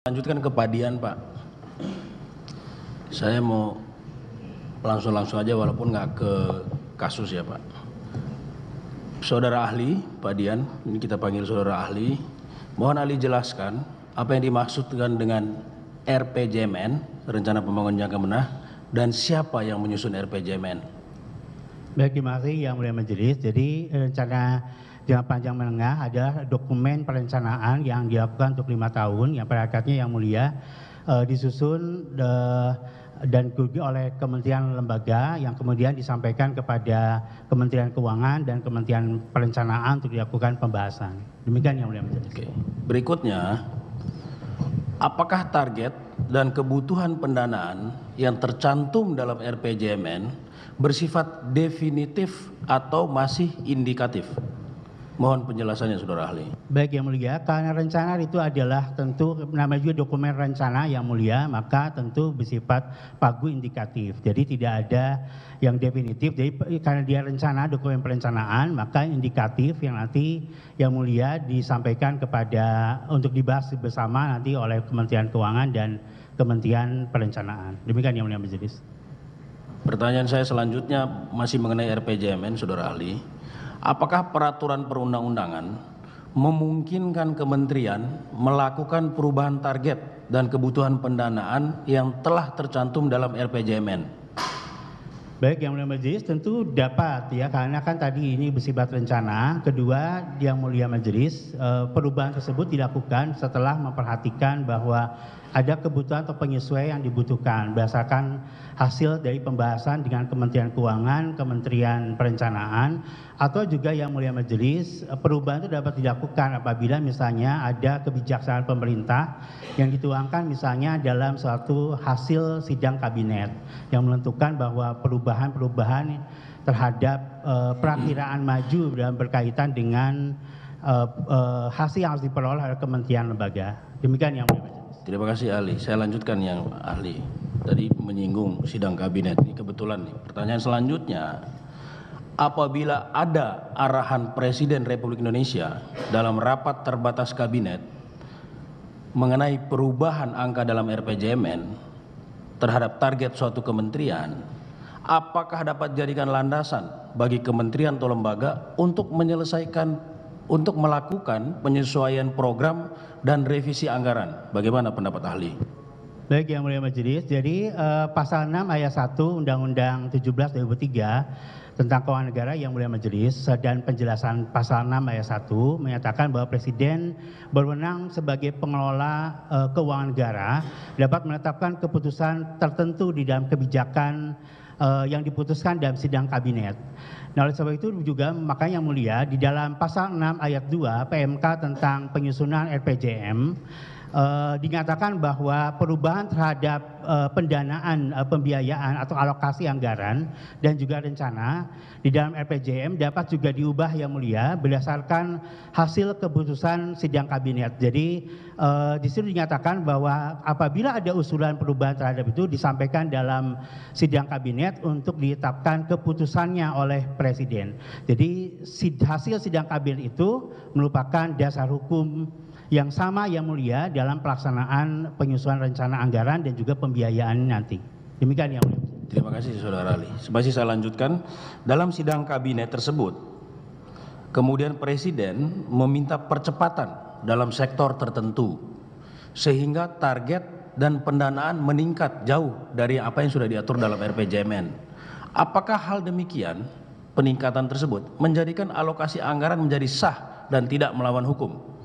Lanjutkan ke Padian, Pak. Saya mau langsung aja walaupun nggak ke kasus ya, Pak. Saudara ahli, Padian, ini kita panggil saudara ahli. Mohon ahli jelaskan apa yang dimaksudkan dengan RPJMN, Rencana Pembangunan Jangka Menengah, dan siapa yang menyusun RPJMN. Baik, terima kasih Yang Mulia Majelis. Jadi rencana jangka panjang menengah adalah dokumen perencanaan yang dilakukan untuk 5 tahun yang pada hakikatnya Yang Mulia disusun dan diikuti oleh kementerian lembaga yang kemudian disampaikan kepada Kementerian Keuangan dan Kementerian Perencanaan untuk dilakukan pembahasan. Demikian Yang Mulia Majelis. Oke. Berikutnya, apakah target dan kebutuhan pendanaan yang tercantum dalam RPJMN bersifat definitif atau masih indikatif? Mohon penjelasannya, saudara ahli. Baik Yang Mulia, karena rencana itu adalah tentu namanya juga dokumen rencana Yang Mulia, maka tentu bersifat pagu indikatif. Jadi tidak ada yang definitif. Jadi karena dia rencana dokumen perencanaan, maka indikatif yang nanti Yang Mulia disampaikan kepada untuk dibahas bersama nanti oleh Kementerian Keuangan dan Kementerian Perencanaan. Demikian Yang Mulia Majelis. Pertanyaan saya selanjutnya masih mengenai RPJMN, saudara ahli. Apakah peraturan perundang-undangan memungkinkan kementerian melakukan perubahan target dan kebutuhan pendanaan yang telah tercantum dalam RPJMN? Baik Yang Mulia Majelis, tentu dapat ya, karena kan tadi ini bersifat rencana. Kedua, Yang Mulia Majelis, perubahan tersebut dilakukan setelah memperhatikan bahwa ada kebutuhan atau penyesuaian yang dibutuhkan berdasarkan hasil dari pembahasan dengan Kementerian Keuangan, Kementerian Perencanaan, atau juga Yang Mulia Majelis, perubahan itu dapat dilakukan apabila misalnya ada kebijaksanaan pemerintah yang dituangkan misalnya dalam suatu hasil sidang kabinet yang menentukan bahwa perubahan-perubahan terhadap perakiraan maju dalam berkaitan dengan hasil yang harus diperoleh oleh kementerian lembaga. Demikian Yang Mulia Majelis. Terima kasih ahli. Saya lanjutkan yang ahli. Tadi menyinggung sidang kabinet. Ini kebetulan nih. Pertanyaan selanjutnya, apabila ada arahan Presiden Republik Indonesia dalam rapat terbatas kabinet mengenai perubahan angka dalam RPJMN terhadap target suatu kementerian, apakah dapat dijadikan landasan bagi kementerian atau lembaga untuk melakukan penyesuaian program dan revisi anggaran? Bagaimana pendapat ahli? Baik Yang Mulia Majelis, jadi pasal 6 ayat 1 Undang-Undang 17/2003 tentang keuangan negara Yang Mulia Majelis dan penjelasan pasal 6 ayat 1 menyatakan bahwa Presiden berwenang sebagai pengelola keuangan negara dapat menetapkan keputusan tertentu di dalam kebijakan yang diputuskan dalam sidang kabinet. Nah, oleh sebab itu juga makanya Yang Mulia di dalam pasal 6 ayat 2 PMK tentang penyusunan RPJM dinyatakan bahwa perubahan terhadap pendanaan, pembiayaan atau alokasi anggaran dan juga rencana di dalam RPJM dapat juga diubah Yang Mulia berdasarkan hasil keputusan sidang kabinet. Jadi di situ dinyatakan bahwa apabila ada usulan perubahan terhadap itu disampaikan dalam sidang kabinet untuk ditetapkan keputusannya oleh Presiden. Jadi hasil sidang kabinet itu merupakan dasar hukum yang sama Yang Mulia dalam pelaksanaan penyusunan rencana anggaran dan juga pembiayaan nanti. Demikian Yang Mulia. Terima kasih saudara ahli. Masih saya lanjutkan. Dalam sidang kabinet tersebut, kemudian Presiden meminta percepatan dalam sektor tertentu sehingga target dan pendanaan meningkat jauh dari apa yang sudah diatur dalam RPJMN. Apakah hal demikian, peningkatan tersebut menjadikan alokasi anggaran menjadi sah dan tidak melawan hukum?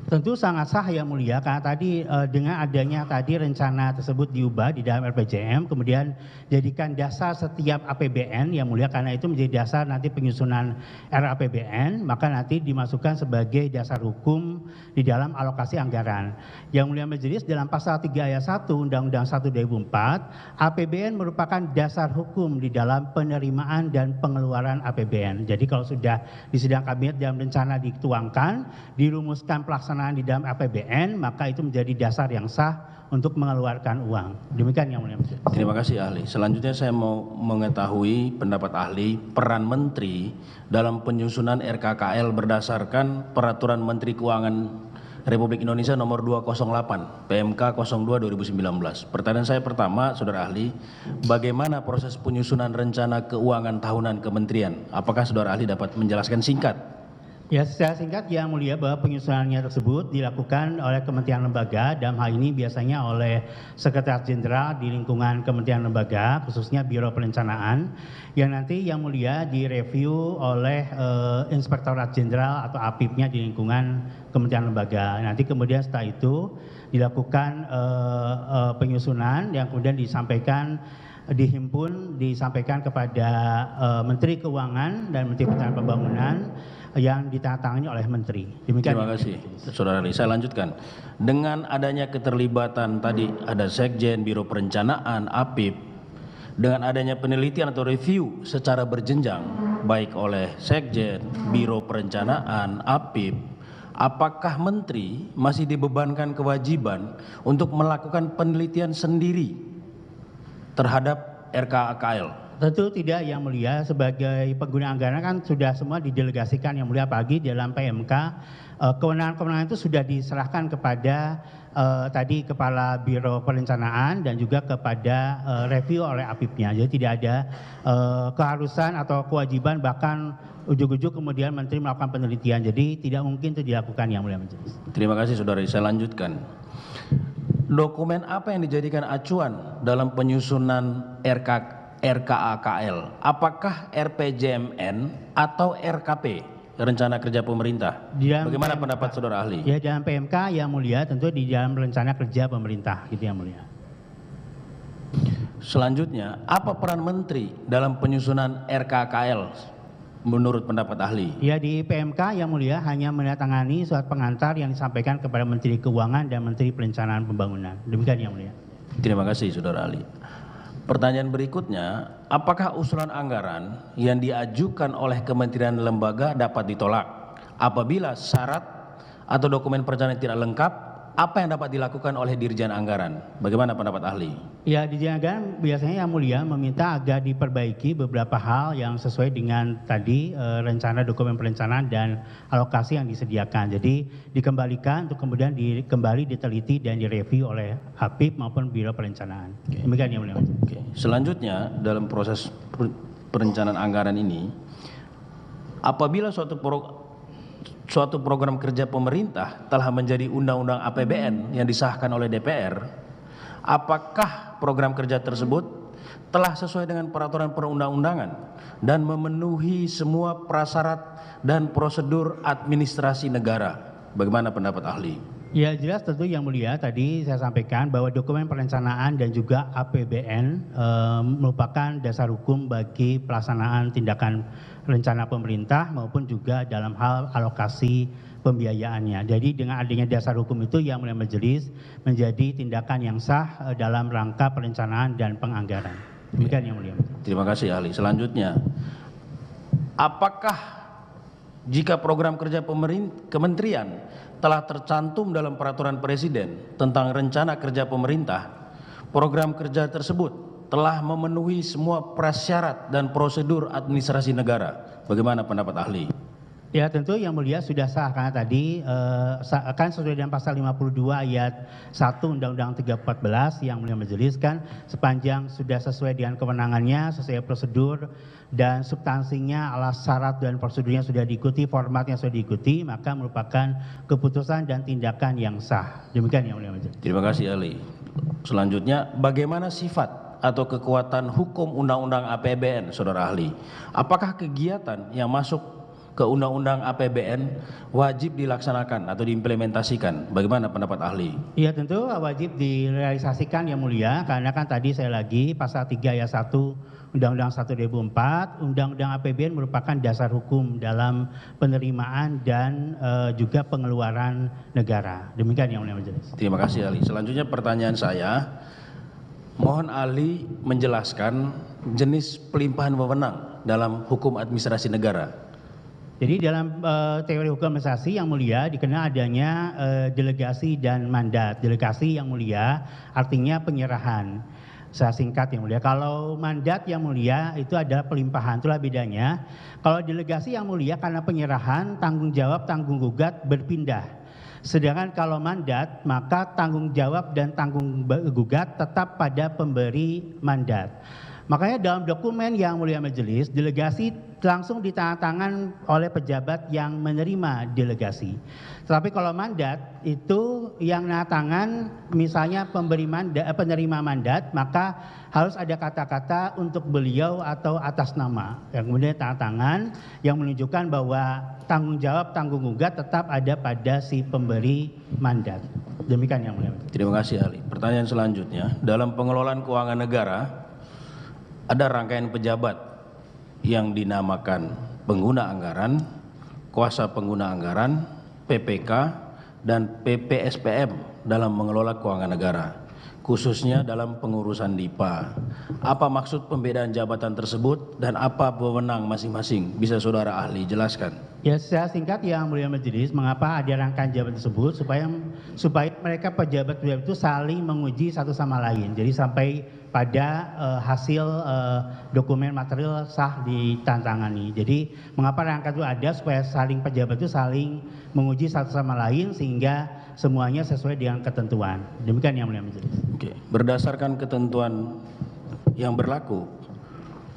Tentu sangat sah Yang Mulia, karena tadi dengan adanya tadi rencana tersebut diubah di dalam RPJM, kemudian jadikan dasar setiap APBN Yang Mulia, karena itu menjadi dasar nanti penyusunan RAPBN, maka nanti dimasukkan sebagai dasar hukum di dalam alokasi anggaran. Yang Mulia Majelis, dalam pasal 3 ayat 1 Undang-Undang 1 2004, APBN merupakan dasar hukum di dalam penerimaan dan pengeluaran APBN. Jadi kalau sudah di sidang kabinet dalam rencana dituangkan, dirumuskan pelaksanaan di dalam APBN, maka itu menjadi dasar yang sah untuk mengeluarkan uang. Demikian Yang Mulia Majelis. Terima kasih ahli. Selanjutnya saya mau mengetahui pendapat ahli peran Menteri dalam penyusunan RKKL berdasarkan Peraturan Menteri Keuangan Republik Indonesia nomor 208 PMK 02 2019. Pertanyaan saya pertama, saudara ahli, bagaimana proses penyusunan rencana keuangan tahunan kementerian? Apakah saudara ahli dapat menjelaskan singkat? Ya, secara singkat yang mulia bahwa penyusunannya tersebut dilakukan oleh kementerian lembaga, dalam hal ini biasanya oleh Sekretaris Jenderal di lingkungan kementerian lembaga, khususnya Biro Perencanaan, yang nanti yang mulia direview oleh Inspektorat Jenderal atau APIP-nya di lingkungan kementerian lembaga. Nanti kemudian setelah itu dilakukan penyusunan yang kemudian disampaikan kepada Menteri Keuangan dan Menteri Pertahanan Pembangunan yang ditandatangani oleh Menteri. Demikian. Terima kasih, saudara ahli. Saya lanjutkan. Dengan adanya keterlibatan tadi ada Sekjen, Biro Perencanaan, APIP, dengan adanya penelitian atau review secara berjenjang, baik oleh Sekjen, Biro Perencanaan, APIP, apakah Menteri masih dibebankan kewajiban untuk melakukan penelitian sendiri terhadap RKAKL? Tentu tidak yang mulia, sebagai pengguna anggaran kan sudah semua didelegasikan yang mulia, pagi dalam PMK kewenangan-kewenangan itu sudah diserahkan kepada tadi Kepala Biro Perencanaan dan juga kepada review oleh APIP-nya. Jadi tidak ada keharusan atau kewajiban bahkan ujuk-ujuk kemudian Menteri melakukan penelitian. Jadi tidak mungkin itu dilakukan yang mulia majelis. Terima kasih saudara. Saya lanjutkan. Dokumen apa yang dijadikan acuan dalam penyusunan RKAKL? Apakah RPJMN atau RKP, Rencana Kerja Pemerintah? Bagaimana pendapat saudara ahli? Ya, dalam PMK yang mulia tentu di dalam Rencana Kerja Pemerintah, gitu yang mulia. Selanjutnya, apa peran Menteri dalam penyusunan RKAKL menurut pendapat ahli? Ya, di PMK yang mulia hanya menandatangani surat pengantar yang disampaikan kepada Menteri Keuangan dan Menteri Perencanaan Pembangunan. Demikian yang mulia. Terima kasih saudara ahli. Pertanyaan berikutnya, apakah usulan anggaran yang diajukan oleh kementerian lembaga dapat ditolak? Apabila syarat atau dokumen perencanaan tidak lengkap, apa yang dapat dilakukan oleh Dirjen Anggaran? Bagaimana pendapat ahli? Ya, Dirjen Anggaran biasanya yang mulia meminta agar diperbaiki beberapa hal yang sesuai dengan tadi rencana dokumen perencanaan dan alokasi yang disediakan. Jadi dikembalikan untuk kemudian kembali diteliti dan direview oleh APIP maupun Biro Perencanaan. Demikian yang mulia. Oke. Selanjutnya dalam proses perencanaan anggaran ini, apabila suatu program kerja pemerintah telah menjadi undang-undang APBN yang disahkan oleh DPR, apakah program kerja tersebut telah sesuai dengan peraturan perundang-undangan dan memenuhi semua prasyarat dan prosedur administrasi negara? Bagaimana pendapat ahli? Ya, jelas tentu yang mulia tadi saya sampaikan bahwa dokumen perencanaan dan juga APBN merupakan dasar hukum bagi pelaksanaan tindakan rencana pemerintah maupun juga dalam hal alokasi pembiayaannya. Jadi dengan adanya dasar hukum itu yang mulia majelis menjadi tindakan yang sah dalam rangka perencanaan dan penganggaran. Demikian yang mulia. Terima kasih ahli. Selanjutnya, apakah jika program kerja kementerian telah tercantum dalam peraturan presiden tentang rencana kerja pemerintah, program kerja tersebut telah memenuhi semua prasyarat dan prosedur administrasi negara? Bagaimana pendapat ahli? Ya, tentu yang mulia sudah sah karena tadi akan sesuai dengan pasal 52 ayat 1 Undang-Undang 314 yang mulia majelis kan sepanjang sudah sesuai dengan kewenangannya, sesuai prosedur dan substansinya, alas syarat dan prosedurnya sudah diikuti, formatnya sudah diikuti, maka merupakan keputusan dan tindakan yang sah. Demikian yang mulia majelis. Terima kasih ahli. Selanjutnya, bagaimana sifat atau kekuatan hukum Undang-Undang APBN, saudara ahli? Apakah kegiatan yang masuk ke Undang-Undang APBN wajib dilaksanakan atau diimplementasikan? Bagaimana pendapat ahli? Ya, tentu wajib direalisasikan yang mulia, karena kan tadi saya lagi pasal 3 ayat 1 Undang-Undang 1 2004, Undang-Undang APBN merupakan dasar hukum dalam penerimaan dan juga pengeluaran negara. Demikian yang mulia majelis. Terima kasih ahli. Selanjutnya pertanyaan saya, mohon ahli menjelaskan jenis pelimpahan wewenang dalam hukum administrasi negara. Jadi dalam teori hukum administrasi yang mulia dikenal adanya delegasi dan mandat. Delegasi yang mulia artinya penyerahan. Saya singkat yang mulia. Kalau mandat yang mulia itu adalah pelimpahan, itulah bedanya. Kalau delegasi yang mulia karena penyerahan, tanggung jawab, tanggung gugat berpindah. Sedangkan kalau mandat, maka tanggung jawab dan tanggung gugat tetap pada pemberi mandat. Makanya dalam dokumen yang mulia majelis, delegasi langsung ditandatangan oleh pejabat yang menerima delegasi. Tetapi kalau mandat itu yang tangan misalnya penerima mandat, maka harus ada kata-kata untuk beliau atau atas nama. Yang kemudian tanda tangan yang menunjukkan bahwa tanggung jawab, tanggung gugat tetap ada pada si pemberi mandat. Demikian yang mulia. Terima kasih ahli. Pertanyaan selanjutnya, dalam pengelolaan keuangan negara ada rangkaian pejabat yang dinamakan pengguna anggaran, kuasa pengguna anggaran, PPK, dan PPSPM dalam mengelola keuangan negara, khususnya dalam pengurusan DIPA. Apa maksud pembedaan jabatan tersebut dan apa wewenang masing-masing? Bisa saudara ahli jelaskan? Ya, secara singkat yang mulia majelis, mengapa ada rangkaian jabatan tersebut supaya mereka pejabat itu saling menguji satu sama lain. Jadi sampai pada hasil dokumen material sah ditantangani. Jadi mengapa rangkaian itu ada supaya saling pejabat itu saling menguji satu sama lain sehingga semuanya sesuai dengan ketentuan. Demikian yang mulia majelis. Oke, berdasarkan ketentuan yang berlaku,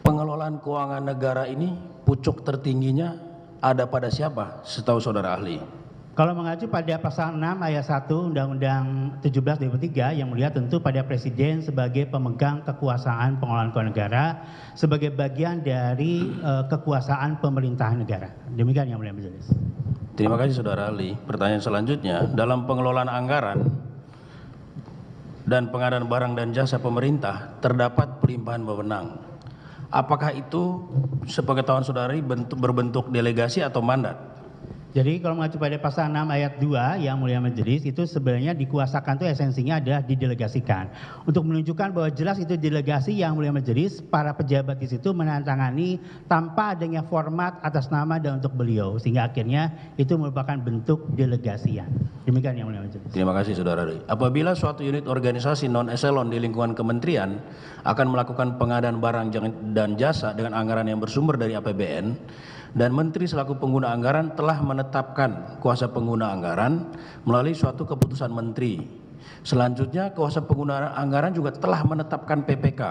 pengelolaan keuangan negara ini pucuk tertingginya ada pada siapa setahu saudara ahli? Kalau mengacu pada pasal 6 ayat 1 Undang-Undang 17 2003 yang mulia tentu pada Presiden sebagai pemegang kekuasaan pengelolaan keuangan negara sebagai bagian dari kekuasaan pemerintahan negara. Demikian yang mulia majelis. Terima kasih saudara ahli. Pertanyaan selanjutnya, dalam pengelolaan anggaran dan pengadaan barang dan jasa pemerintah terdapat pelimpahan wewenang. Apakah itu sepengetahuan saudara berbentuk delegasi atau mandat? Jadi kalau mengacu pada pasal 6 ayat 2 yang mulia majelis itu sebenarnya dikuasakan itu esensinya adalah didelegasikan. Untuk menunjukkan bahwa jelas itu delegasi yang mulia majelis, para pejabat di situ menandatangani tanpa adanya format atas nama dan untuk beliau. Sehingga akhirnya itu merupakan bentuk delegasian. Demikian yang mulia majelis. Terima kasih saudara. Apabila suatu unit organisasi non-eselon di lingkungan kementerian akan melakukan pengadaan barang dan jasa dengan anggaran yang bersumber dari APBN, dan Menteri selaku pengguna anggaran telah menetapkan kuasa pengguna anggaran melalui suatu keputusan Menteri. Selanjutnya kuasa pengguna anggaran juga telah menetapkan PPK.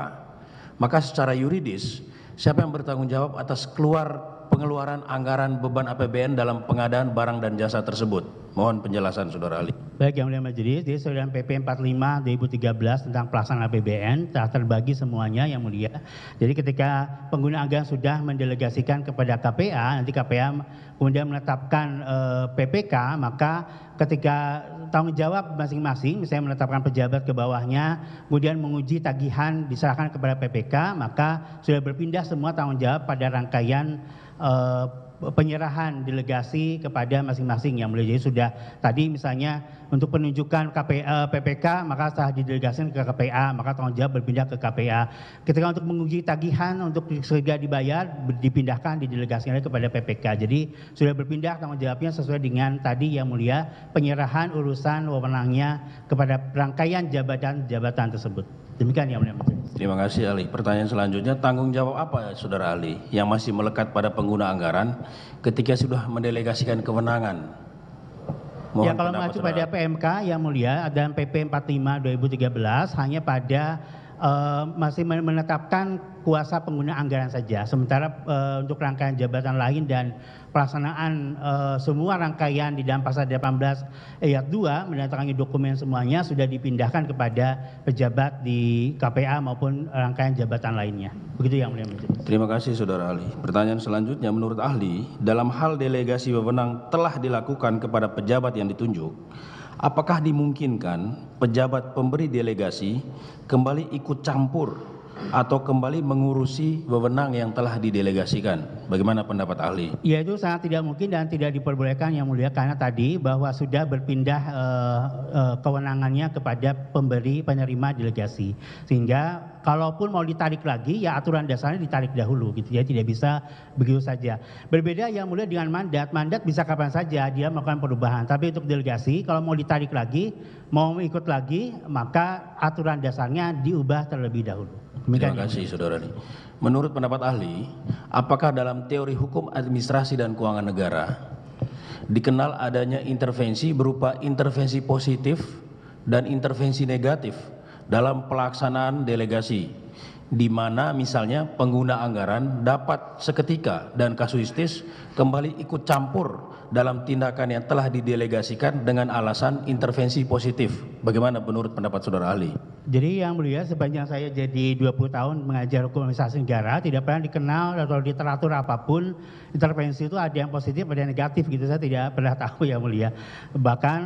Maka secara yuridis, siapa yang bertanggung jawab atas pengeluaran anggaran beban APBN dalam pengadaan barang dan jasa tersebut? Mohon penjelasan saudara ahli. Baik yang mulia majelis, jadi dalam PP 45 2013 tentang pelaksanaan APBN telah terbagi semuanya yang mulia. Jadi ketika pengguna anggaran sudah mendelegasikan kepada KPA, nanti KPA kemudian menetapkan PPK, maka ketika tanggung jawab masing-masing, misalnya menetapkan pejabat ke bawahnya, kemudian menguji tagihan diserahkan kepada PPK, maka sudah berpindah semua tanggung jawab pada rangkaian penyerahan delegasi kepada masing-masing yang mulia. Jadi sudah tadi misalnya untuk penunjukan PPK maka setelah didelegasikan ke KPA maka tanggung jawab berpindah ke KPA. Ketika untuk menguji tagihan untuk segera dibayar dipindahkan didelegasikan kepada PPK. Jadi sudah berpindah tanggung jawabnya sesuai dengan tadi yang mulia penyerahan urusan wewenangnya kepada rangkaian jabatan-jabatan tersebut. Demikian yang mulia majelis. Terima kasih ahli. Pertanyaan selanjutnya, tanggung jawab apa saudara ahli yang masih melekat pada pengguna anggaran ketika sudah mendelegasikan kewenangan? Mohon ya kalau mengacu pada PMK yang mulia dan PP 45 2013 hanya pada masih menetapkan kuasa pengguna anggaran saja. Sementara untuk rangkaian jabatan lain dan pelaksanaan semua rangkaian di dalam pasal 18 ayat 2 menandatangani dokumen semuanya sudah dipindahkan kepada pejabat di KPA maupun rangkaian jabatan lainnya. Begitu yang mulia majelis. Terima kasih saudara ahli. Pertanyaan selanjutnya, menurut ahli, dalam hal delegasi wewenang telah dilakukan kepada pejabat yang ditunjuk, apakah dimungkinkan pejabat pemberi delegasi kembali ikut campur atau kembali mengurusi wewenang yang telah didelegasikan? Bagaimana pendapat ahli? Ya itu sangat tidak mungkin dan tidak diperbolehkan yang mulia karena tadi bahwa sudah berpindah kewenangannya kepada penerima delegasi. Sehingga kalaupun mau ditarik lagi ya aturan dasarnya ditarik dahulu gitu ya, tidak bisa begitu saja. Berbeda yang mulia dengan mandat bisa kapan saja dia melakukan perubahan. Tapi untuk delegasi kalau mau ditarik lagi, mau ikut lagi maka aturan dasarnya diubah terlebih dahulu. Terima kasih saudara. Menurut pendapat ahli, apakah dalam teori hukum administrasi dan keuangan negara dikenal adanya intervensi berupa intervensi positif dan intervensi negatif dalam pelaksanaan delegasi, di mana misalnya pengguna anggaran dapat seketika dan kasuistis kembali ikut campur dalam tindakan yang telah didelegasikan dengan alasan intervensi positif. Bagaimana menurut pendapat saudara ahli? Jadi yang mulia, sepanjang saya jadi 20 tahun mengajar hukum administrasi negara, tidak pernah dikenal atau literatur apapun intervensi itu ada yang positif, ada yang negatif gitu. Saya tidak pernah tahu yang mulia. Bahkan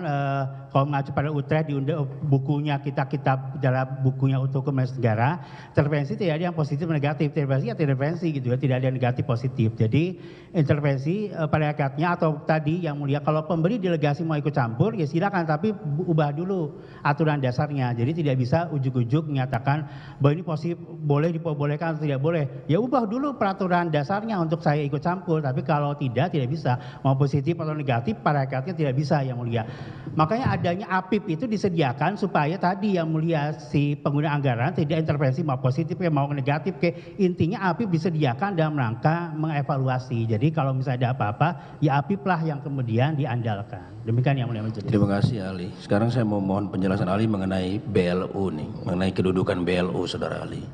kalau mengacu pada Utrecht di bukunya kitab dalam bukunya untuk hukum administrasi negara, intervensi tidak ada yang positif dan negatif. Intervensi ya intervensi gitu ya, tidak ada yang negatif positif. Jadi intervensi pada hakikatnya atau tadi yang mulia, kalau pemberi delegasi mau ikut campur ya silakan, tapi ubah dulu aturan dasarnya. Jadi tidak bisa ujuk-ujuk menyatakan bahwa ini positif boleh diperbolehkan atau tidak boleh. Ya ubah dulu peraturan dasarnya untuk saya ikut campur, tapi kalau tidak bisa. Mau positif atau negatif pada hakikatnya tidak bisa yang mulia. Makanya adanya APIP itu disediakan supaya tadi yang mulia si pengguna anggaran tidak intervensi mau positif ya mau negatif ke, intinya APIP disediakan dalam rangka mengevaluasi. Jadi kalau misalnya ada apa-apa ya APIP lah yang kemudian diandalkan. Demikian yang mulia majelis. Terima kasih ahli. Sekarang saya mau mohon penjelasan ahli mengenai BLU nih, mengenai kedudukan BLU saudara ahli.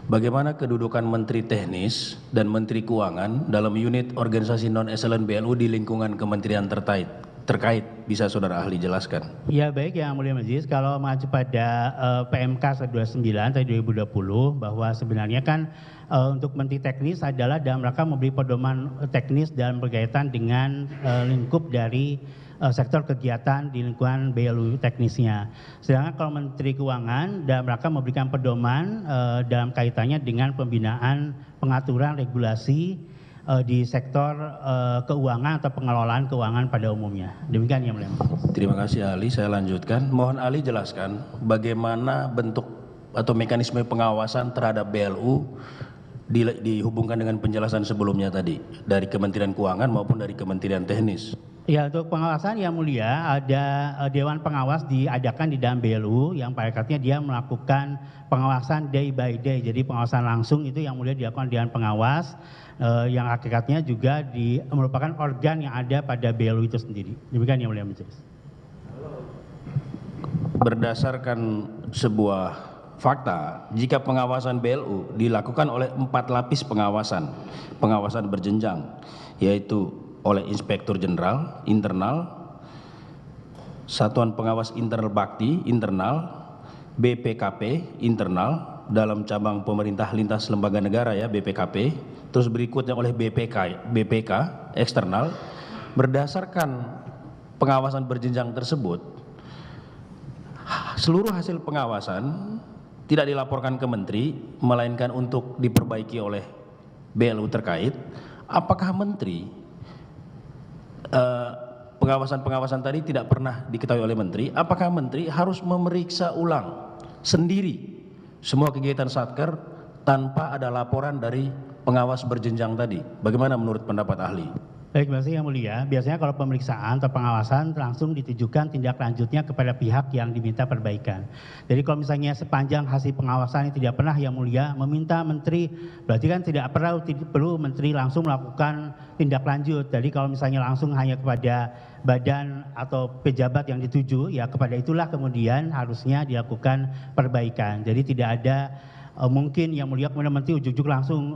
Bagaimana kedudukan Menteri Teknis dan Menteri Keuangan dalam unit organisasi non-excellent BLU di lingkungan kementerian terkait? Bisa saudara ahli jelaskan? Ya baik yang mulia majelis, kalau mengacu pada PMK 129 tahun 2020 bahwa sebenarnya kan untuk Menteri Teknis adalah dalam rangka memberi pedoman teknis dalam berkaitan dengan lingkup dari sektor kegiatan di lingkungan BLU teknisnya. Sedangkan kalau Menteri Keuangan dalam rangka memberikan pedoman dalam kaitannya dengan pembinaan pengaturan regulasi di sektor keuangan atau pengelolaan keuangan pada umumnya. Demikian yang mulia. Terima kasih ahli. Saya lanjutkan. Mohon ahli jelaskan bagaimana bentuk atau mekanisme pengawasan terhadap BLU dihubungkan dengan penjelasan sebelumnya tadi dari Kementerian Keuangan maupun dari Kementerian Teknis. Ya, untuk pengawasan yang mulia ada Dewan Pengawas diadakan di dalam BLU yang pada hakikatnya dia melakukan pengawasan day by day. Jadi pengawasan langsung itu yang mulia dilakukan Dewan Pengawas yang hakikatnya juga merupakan organ yang ada pada BLU itu sendiri. Demikian yang mulia majelis. Berdasarkan sebuah fakta, jika pengawasan BLU dilakukan oleh 4 lapis pengawasan berjenjang, yaitu oleh Inspektur Jenderal internal, Satuan Pengawas Internal Bakti internal, BPKP internal dalam cabang pemerintah lintas lembaga negara ya BPKP, terus berikutnya oleh BPK eksternal. Berdasarkan pengawasan berjenjang tersebut, seluruh hasil pengawasan tidak dilaporkan ke menteri, melainkan untuk diperbaiki oleh BLU terkait. Apakah menteri pengawasan tadi tidak pernah diketahui oleh menteri? Apakah menteri harus memeriksa ulang sendiri semua kegiatan Satker tanpa ada laporan dari pengawas berjenjang tadi? Bagaimana menurut pendapat ahli? Baik, terima kasih yang mulia. Biasanya kalau pemeriksaan atau pengawasan langsung ditujukan tindak lanjutnya kepada pihak yang diminta perbaikan. Jadi kalau misalnya sepanjang hasil pengawasan tidak pernah yang mulia meminta menteri, berarti kan tidak perlu menteri langsung melakukan tindak lanjut. Jadi kalau misalnya langsung hanya kepada badan atau pejabat yang dituju, ya kepada itulah kemudian harusnya dilakukan perbaikan. Jadi tidak ada mungkin yang mulia kemudian menteri ujuk-ujuk langsung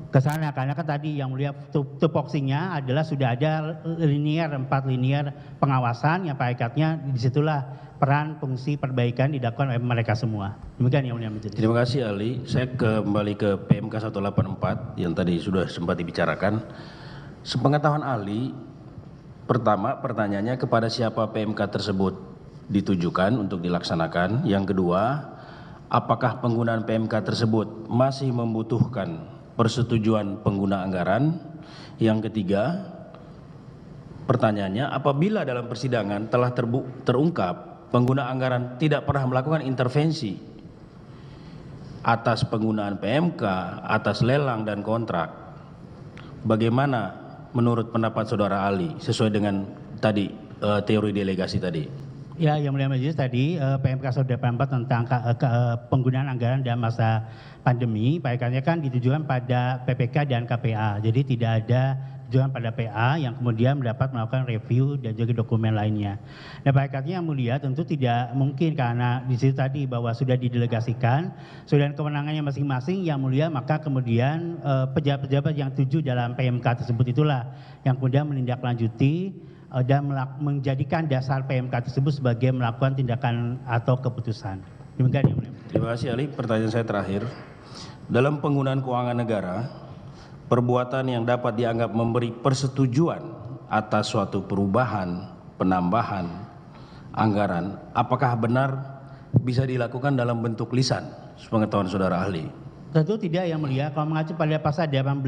ke sana, karena kan tadi yang mulia tupoksinya adalah sudah ada 4 linear pengawasan yang pada hakikatnya disitulah peran fungsi perbaikan dilakukan oleh mereka semua. Demikian yang mulia majelis. Terima kasih ahli. Saya kembali ke PMK 184 yang tadi sudah sempat dibicarakan. Sepengetahuan ahli, pertama pertanyaannya kepada siapa PMK tersebut ditujukan untuk dilaksanakan. Yang kedua, apakah penggunaan PMK tersebut masih membutuhkan persetujuan pengguna anggaran? Yang ketiga, pertanyaannya, apabila dalam persidangan telah terungkap pengguna anggaran tidak pernah melakukan intervensi atas penggunaan PMK, atas lelang dan kontrak, bagaimana menurut pendapat saudara ahli sesuai dengan tadi teori delegasi tadi? Ya, yang mulia majelis tadi PMK 184 tentang penggunaan anggaran dalam masa pandemi, pakaiannya kan ditujukan pada PPK dan KPA. Jadi tidak ada ditujukan pada PA yang kemudian mendapat melakukan review dan juga dokumen lainnya. Nah, pada hakikatnya yang mulia tentu tidak mungkin karena di situ tadi bahwa sudah didelegasikan, sudah kewenangannya masing-masing yang mulia, maka kemudian pejabat-pejabat yang tuju dalam PMK tersebut itulah yang kemudian menindaklanjuti dan menjadikan dasar PMK tersebut sebagai melakukan tindakan atau keputusan. Demikian yang mulia. Terima kasih ahli. Pertanyaan saya terakhir. Dalam penggunaan keuangan negara, perbuatan yang dapat dianggap memberi persetujuan atas suatu perubahan, penambahan anggaran, apakah benar bisa dilakukan dalam bentuk lisan? Sepengetahuan saudara ahli. Tentu tidak yang mulia, kalau mengacu pada pasal 18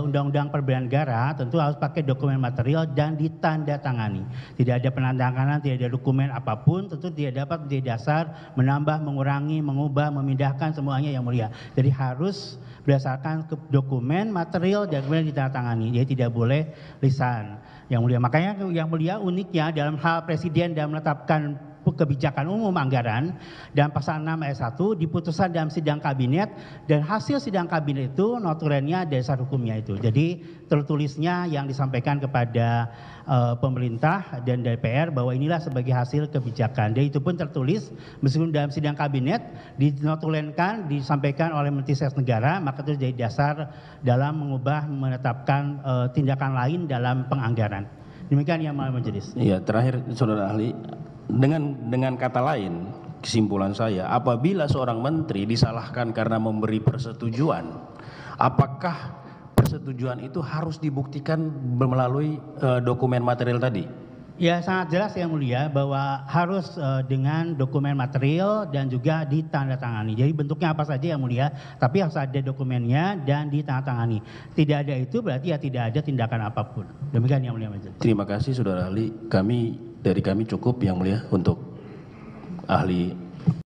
Undang-Undang Perbelanjaan Negara tentu harus pakai dokumen material dan ditandatangani. Tidak ada penandatanganan, tidak ada dokumen apapun, tentu tidak dapat menjadi dasar menambah, mengurangi, mengubah, memindahkan semuanya yang mulia. Jadi harus berdasarkan dokumen material dan kemudian ditandatangani. Jadi tidak boleh lisan yang mulia. Makanya yang mulia uniknya dalam hal presiden dan menetapkan kebijakan umum anggaran dan pasal 6 ayat 1 diputuskan dalam sidang kabinet dan hasil sidang kabinet itu notulennya dasar hukumnya itu. Jadi tertulisnya yang disampaikan kepada pemerintah dan DPR bahwa inilah sebagai hasil kebijakan. Dan itu pun tertulis meskipun dalam sidang kabinet dinotulenkan disampaikan oleh Menteri Sekretaris Negara, maka itu jadi dasar dalam mengubah menetapkan tindakan lain dalam penganggaran. Demikian yang Mulia Majelis. Iya, terakhir saudara ahli. Dengan kata lain, kesimpulan saya, apabila seorang menteri disalahkan karena memberi persetujuan, apakah persetujuan itu harus dibuktikan melalui dokumen material tadi? Ya, sangat jelas yang mulia bahwa harus dengan dokumen material dan juga ditandatangani. Jadi bentuknya apa saja yang mulia, tapi harus ada dokumennya dan ditandatangani. Tidak ada itu berarti ya tidak ada tindakan apapun. Demikian yang mulia Majelis. Terima kasih saudara ahli. Dari kami cukup yang mulia untuk ahli